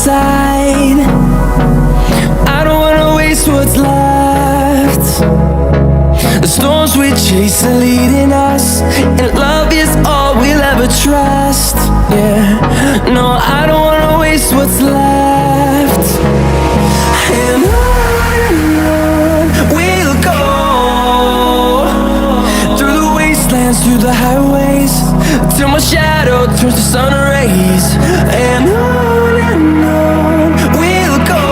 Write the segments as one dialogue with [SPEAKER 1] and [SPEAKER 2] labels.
[SPEAKER 1] inside. I don't wanna waste what's left. The storms we chase are leading us, and love is all we'll ever trust. Yeah, no, I don't wanna waste what's left. And on we'll go, through the wastelands, through the highways, till my shadow turns to sun rays. And on we'll go,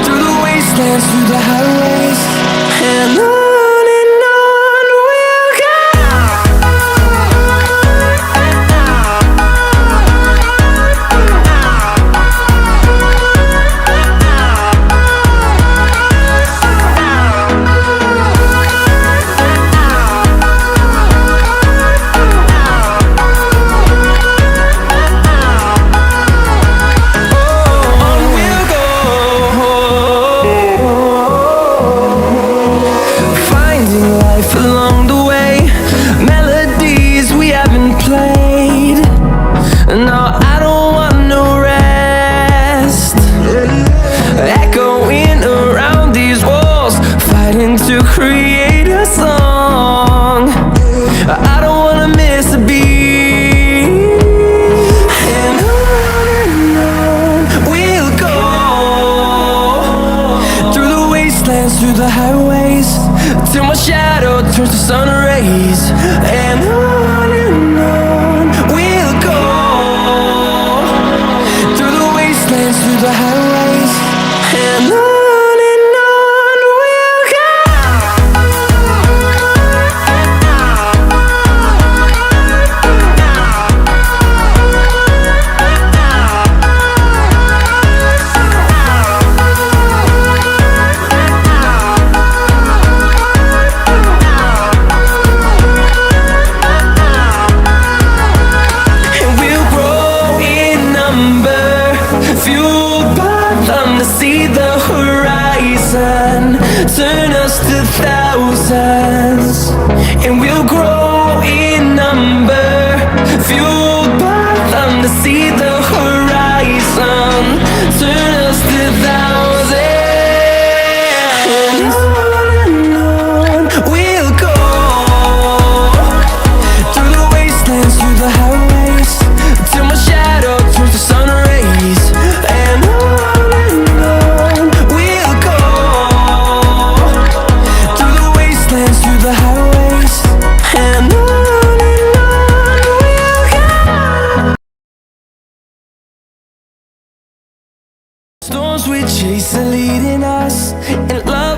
[SPEAKER 1] through the wastelands, through the highways, and on we'll go. Along the way, melodies we haven't played. No, I don't want no rest. Echoing around these walls, fighting to create a song. I don't wanna miss a beat. And on we'll go, through the wastelands, through the highways, till my shadow turns to sun rays. And on we'll go, through the wastelands, through the highways, and on we'll go. Fueled by them to see the horizon, turn us to thousands, and we'll grow in number. Fueled by them to see the horizon, turn us to thousands, and on we'll go, through the wastelands, through the highways, till my shadow turns to sun rays. And on we'll go, through the wastelands, through the highways, and on we'll go. Storms we chase are leading us, and love